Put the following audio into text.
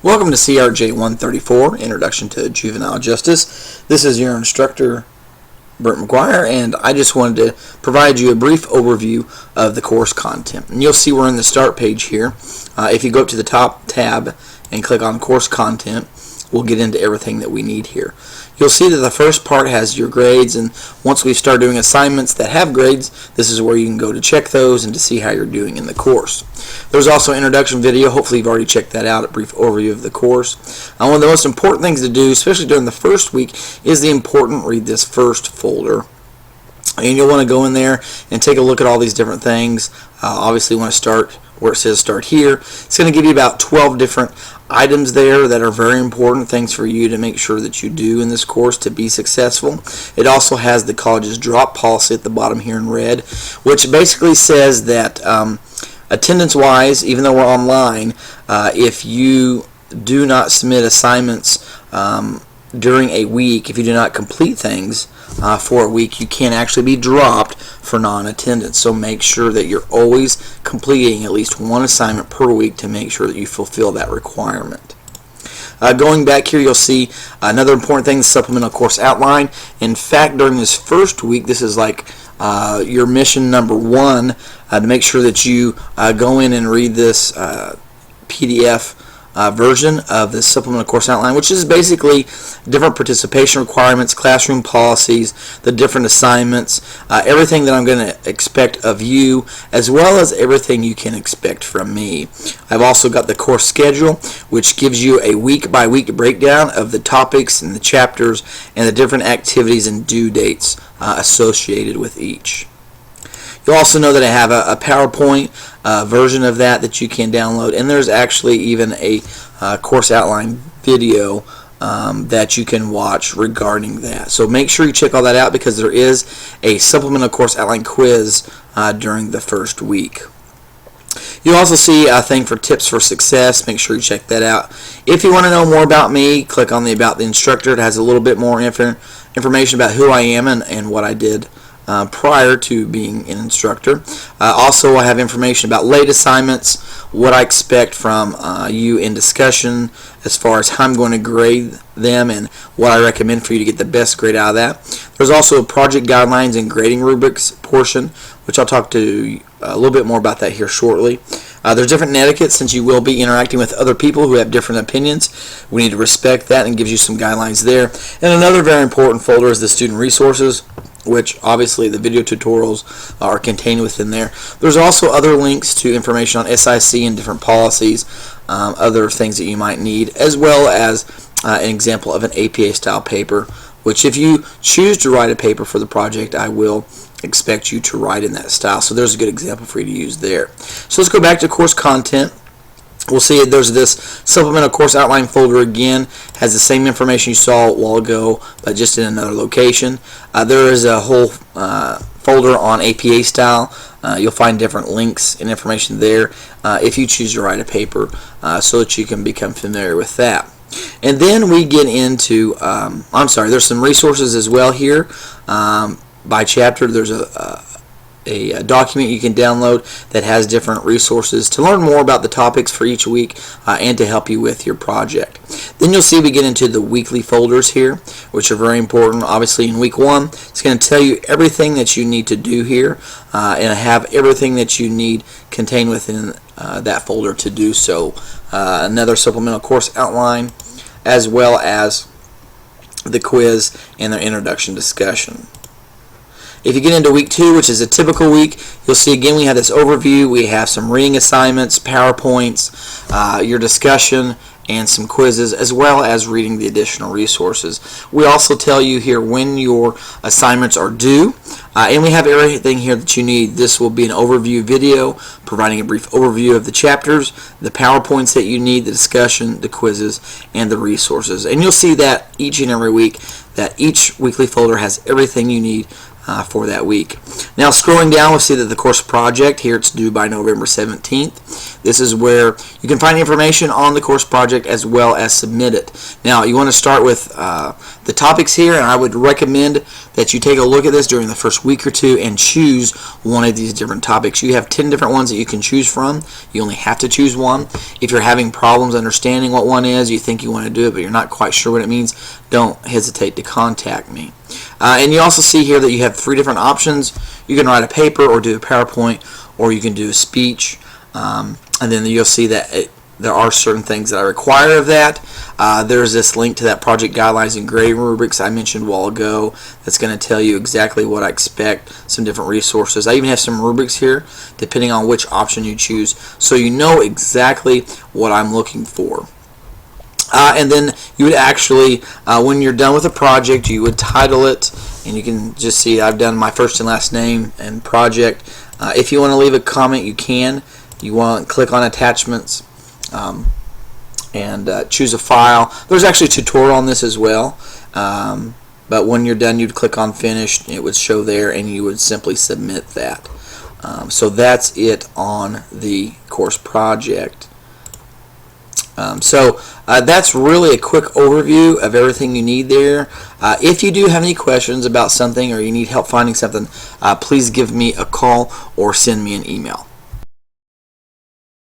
Welcome to CRJ 134, Introduction to Juvenile Justice. This is your instructor, Brent McGuire, and I just wanted to provide you a brief overview of the course content. And you'll see we're in the start page here. If you go up to the top tab and click on course content, we'll get into everything that we need here. You'll see that the first part has your grades, and once we start doing assignments that have grades, this is where you can go to check those and to see how you're doing in the course. There's also an introduction video. Hopefully you've already checked that out, a brief overview of the course. One of the most important things to do, especially during the first week, is the important read this first folder. And you'll want to go in there and take a look at all these different things. Obviously you want to start where it says start here. It's going to give you about 12 different items there that are very important things for you to make sure that you do in this course to be successful. It also has the college's drop policy at the bottom here in red, which basically says that attendance wise, even though we're online, if you do not submit assignments during a week, if you do not complete things for a week, you can actually be dropped for non-attendance. So make sure that you're always completing at least one assignment per week to make sure that you fulfill that requirement. Going back here, you'll see another important thing, the supplemental course outline. In fact, during this first week, this is like your mission number one, to make sure that you go in and read this PDF version of the supplemental course outline, which is basically different participation requirements, classroom policies, the different assignments, everything that I'm going to expect of you, as well as everything you can expect from me. I've also got the course schedule, which gives you a week-by-week breakdown of the topics and the chapters and the different activities and due dates associated with each. You'll also know that I have a PowerPoint version of that you can download, and there's actually even a course outline video that you can watch regarding that. So make sure you check all that out, because there is a supplemental course outline quiz during the first week. You'll also see a thing for tips for success. Make sure you check that out. If you want to know more about me, click on the About the Instructor. It has a little bit more information about who I am and what I did prior to being an instructor. Also, I have information about late assignments, what I expect from you in discussion as far as how I'm going to grade them and what I recommend for you to get the best grade out of that. There's also a project guidelines and grading rubrics portion, which I'll talk to a little bit more about that here shortly. There's different etiquette, since you will be interacting with other people who have different opinions. We need to respect that, and gives you some guidelines there. And another very important folder is the student resources, which obviously the video tutorials are contained within there. There's also other links to information on SIC and different policies, other things that you might need, as well as an example of an APA style paper, which if you choose to write a paper for the project, I will expect you to write in that style. So there's a good example for you to use there. So let's go back to course content. We'll see there's this supplemental course outline folder again, has the same information you saw a while ago, but just in another location. There is a whole folder on APA style. You'll find different links and information there if you choose to write a paper, so that you can become familiar with that. And then we get into, there's some resources as well here. By chapter, there's a document you can download that has different resources to learn more about the topics for each week and to help you with your project. Then you'll see we get into the weekly folders here, which are very important. Obviously in week one, it's going to tell you everything that you need to do here and have everything that you need contained within that folder to do so. Another supplemental course outline, as well as the quiz and their introduction discussion. If you get into week 2, which is a typical week, you'll see again we have this overview. We have some reading assignments, PowerPoints, your discussion, and some quizzes, as well as reading the additional resources. We also tell you here when your assignments are due, and we have everything here that you need. This will be an overview video providing a brief overview of the chapters, the PowerPoints that you need, the discussion, the quizzes, and the resources. And you'll see that each and every week, that each weekly folder has everything you need for that week. Now scrolling down, we'll see that the course project here, it's due by November 17th. This is where you can find information on the course project as well as submit it. Now, you want to start with the topics here, and I would recommend that you take a look at this during the first week or two and choose one of these different topics. You have 10 different ones that you can choose from. You only have to choose one. If you're having problems understanding what one is, you think you want to do it, but you're not quite sure what it means, don't hesitate to contact me. And you also see here that you have 3 different options. You can write a paper or do a PowerPoint, or you can do a speech. And then you'll see that there are certain things that I require of that. There's this link to that project guidelines and grading rubrics I mentioned a while ago that's going to tell you exactly what I expect, some different resources. I even have some rubrics here depending on which option you choose, so you know exactly what I'm looking for. And then you would actually, when you're done with a project, you would title it, and you can just see I've done my first and last name and project. If you want to leave a comment, you can. You want to click on attachments and choose a file. There's actually a tutorial on this as well, but when you're done, you'd click on finish. It would show there, and you would simply submit that. So that's it on the course project. So that's really a quick overview of everything you need there. If you do have any questions about something or you need help finding something, please give me a call or send me an email.